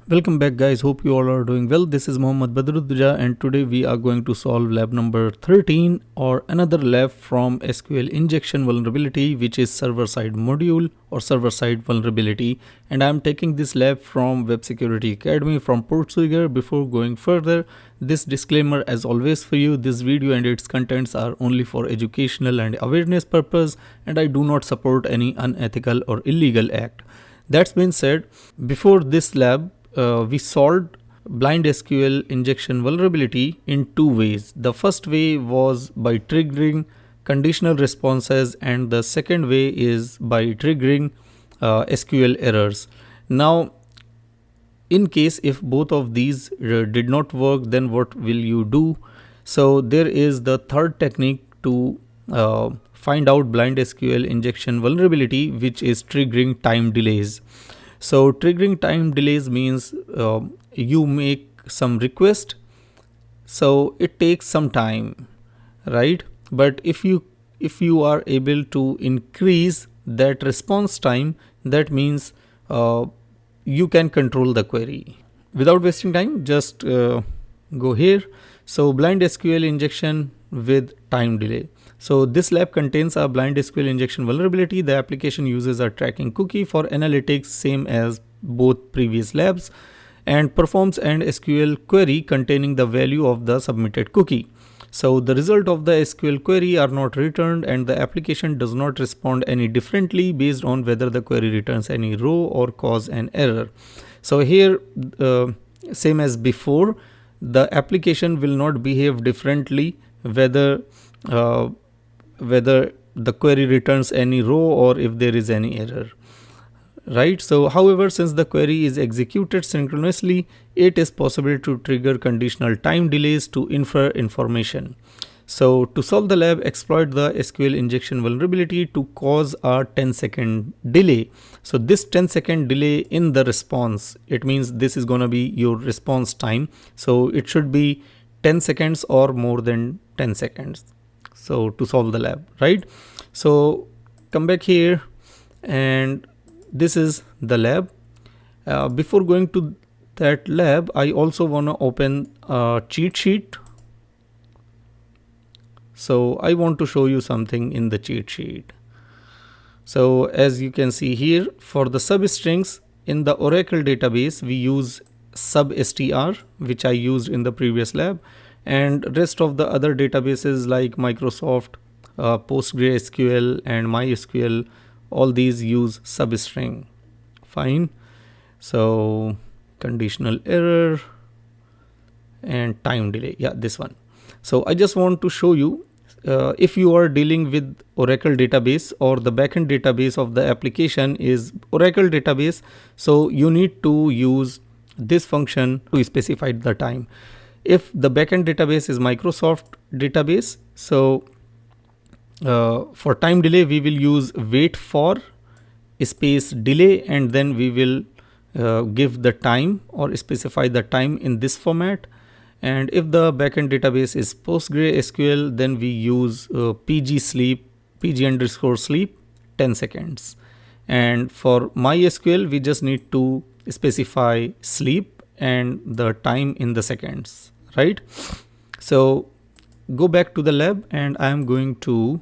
Welcome back guys, hope you all are doing well. This is Mohammad Badruddin and today we are going to solve lab number 13 or another lab from SQL injection vulnerability, which is server side module or server side vulnerability, and I am taking this lab from Web Security Academy from Portswigger. Before going further, this disclaimer as always for you: this video and its contents are only for educational and awareness purpose, and I do not support any unethical or illegal act. That's been said, before this lab we solved blind SQL injection vulnerability in two ways. The first way was by triggering conditional responses, and the second way is by triggering SQL errors. Now, in case if both of these did not work, then what will you do? So there is the third technique to find out blind SQL injection vulnerability, which is triggering time delays. So triggering time delays means you make some request, so it takes some time, right? But if you are able to increase that response time, that means you can control the query. Without wasting time, just go here. So blind SQL injection with time delay. So this lab contains a blind SQL injection vulnerability. The application uses a tracking cookie for analytics, same as both previous labs, and performs an SQL query containing the value of the submitted cookie. So the result of the SQL query are not returned, and the application does not respond any differently based on whether the query returns any row or cause an error. So here, same as before, the application will not behave differently whether the query returns any row or if there is any error, right? So however, since the query is executed synchronously, it is possible to trigger conditional time delays to infer information. So to solve the lab, exploit the SQL injection vulnerability to cause a 10-second delay. So this 10-second delay in the response, it means this is going to be your response time. So it should be 10 seconds or more than 10 seconds. So to solve the lab, right? So come back here, and this is the lab. Before going to that lab, I also want to open a cheat sheet. So I want to show you something in the cheat sheet. So as you can see here, for the substrings in the Oracle database, we use substr, which I used in the previous lab, and rest of the other databases like Microsoft, PostgreSQL and MySQL, all these use substring. Fine. So conditional error and time delay, yeah, this one. So I just want to show you, if you are dealing with Oracle database or the backend database of the application is Oracle database, so you need to use this function to specify the time. If the backend database is Microsoft database, so for time delay we will use wait for space delay, and then we will give the time or specify the time in this format. And if the backend database is PostgreSQL, then we use pg underscore sleep 10 seconds. And for MySQL, we just need to specify sleep and the time in the seconds, right? So go back to the lab, and I am going to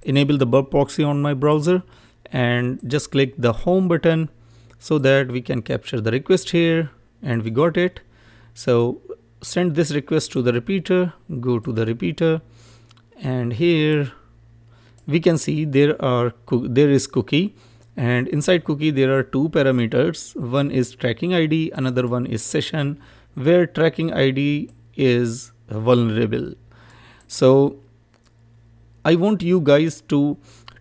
enable the burp proxy on my browser and just click the home button so that we can capture the request here, and we got it. So send this request to the repeater, go to the repeater, and here we can see there is cookie, and inside cookie there are two parameters. One is tracking ID, another one is session, where tracking ID is vulnerable. So I want you guys to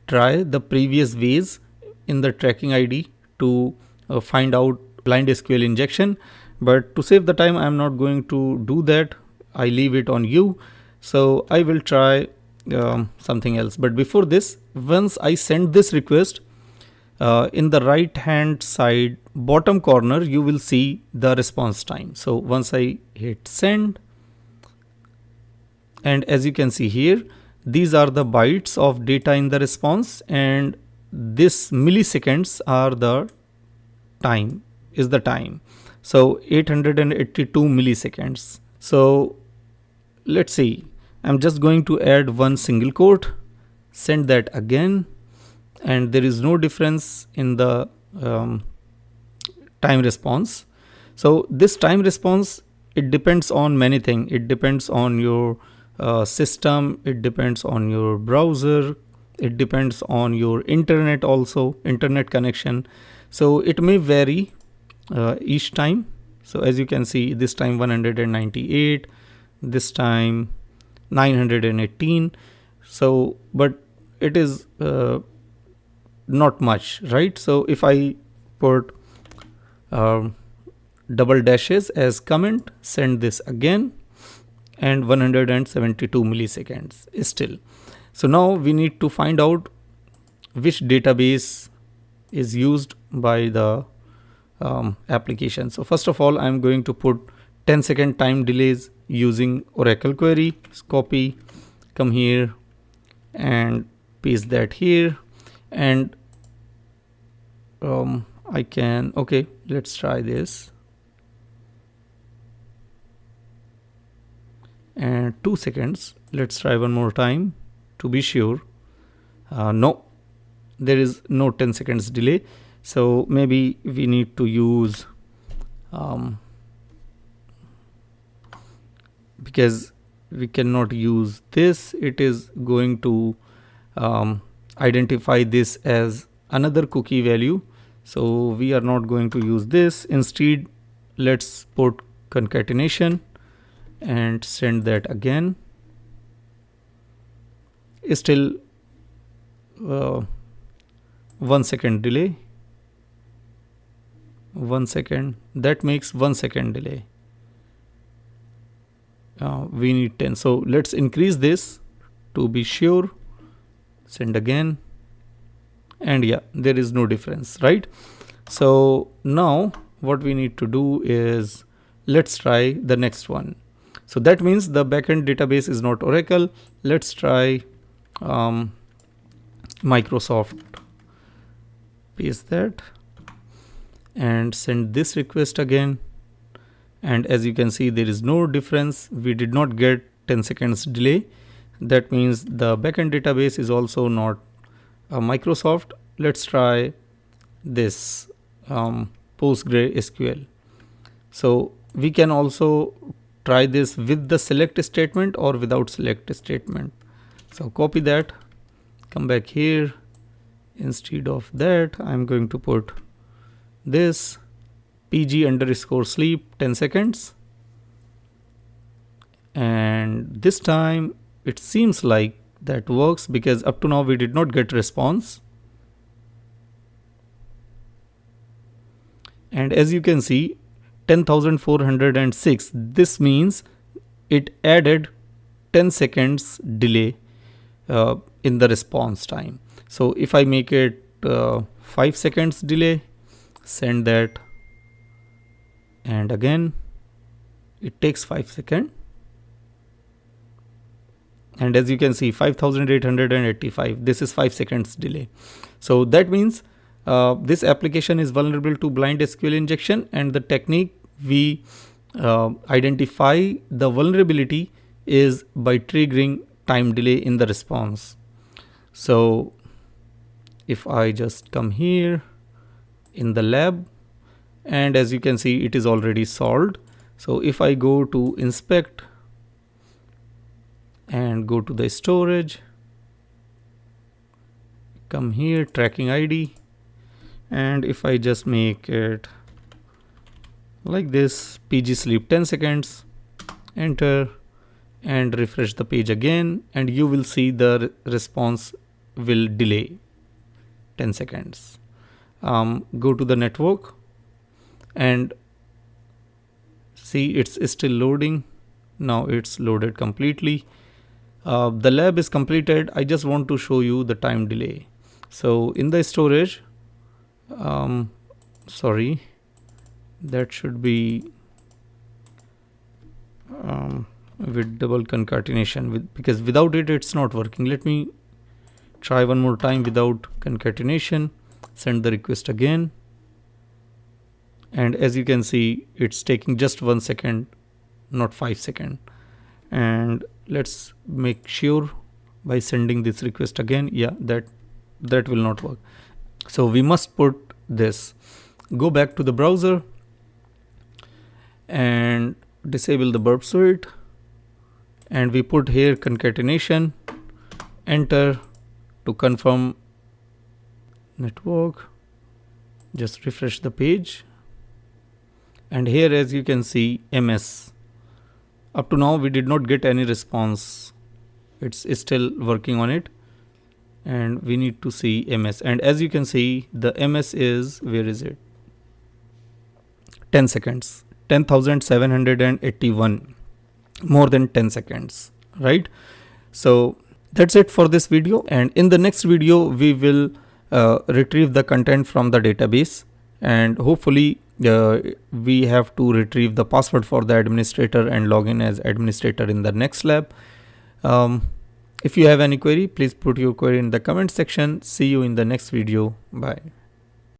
try the previous ways in the tracking ID to find out blind SQL injection. But to save the time, I am not going to do that. I leave it on you. So I will try something else. But before this, once I send this request, in the right hand side bottom corner, you will see the response time. So once I hit send, and as you can see here, these are the bytes of data in the response, and this milliseconds are the time is the time. So 882 milliseconds. So let's see, I'm just going to add one single quote, send that again, and there is no difference in the time response. So this time response, it depends on many things. It depends on your system, it depends on your browser, it depends on your internet also, internet connection. So it may vary each time. So as you can see, this time 198, this time 918. So but it is not much, right? So if I put double dashes as comment, send this again, and 172 milliseconds still. So now we need to find out which database is used by the application. So first of all, I'm going to put 10-second time delays using Oracle query. Just copy, come here and paste that here, and I can, okay, let's try this. And 2 seconds, let's try one more time to be sure. No, there is no 10 seconds delay. So maybe we need to use because we cannot use this, it is going to identify this as another cookie value. So we are not going to use this. Instead, let's put concatenation and send that again. Still 1 second delay. 1 second, that makes 1 second delay. We need 10. So let's increase this to be sure. Send again. And yeah, there is no difference, right? So now what we need to do is, let's try the next one. So that means the backend database is not Oracle. Let's try Microsoft. Paste that and send this request again. And as you can see, there is no difference. We did not get 10 seconds delay. That means the backend database is also not Microsoft. Let's try this PostgreSQL. So we can also try this with the select statement or without select statement. So copy that, come back here. Instead of that, I'm going to put this PG_sleep 10 seconds. And this time it seems like that works, because up to now we did not get response. And as you can see, 10,406, this means it added 10 seconds delay in the response time. So if I make it 5 seconds delay, send that, and again it takes 5 seconds. And as you can see, 5,885, this is 5 seconds delay. So that means this application is vulnerable to blind SQL injection, and the technique we identify the vulnerability is by triggering time delay in the response. So if I just come here in the lab, and as you can see, it is already solved. So if I go to inspect and go to the storage, come here, tracking ID, and if I just make it like this, PG sleep 10 seconds, enter and refresh the page again, and you will see the response will delay 10 seconds. Go to the network and see, it's still loading. Now it's loaded completely. The lab is completed. I just want to show you the time delay. So in the storage, sorry, that should be with double concatenation, because without it, it's not working. Let me try one more time without concatenation. Send the request again, and as you can see, it's taking just 1 second, not 5 seconds. And let's make sure by sending this request again. Yeah, that will not work. So we must put this. Go back to the browser and disable the burp suite, and we put here concatenation, enter to confirm network. Just refresh the page, and here as you can see, MS. Up to now we did not get any response. It's still working on it, and we need to see MS. And as you can see, the MS is, where is it? 10 seconds, 10,781, more than 10 seconds, right? So that's it for this video, and in the next video we will retrieve the content from the database, and hopefully we have to retrieve the password for the administrator and log in as administrator in the next lab. If you have any query, please put your query in the comment section. See you in the next video. Bye.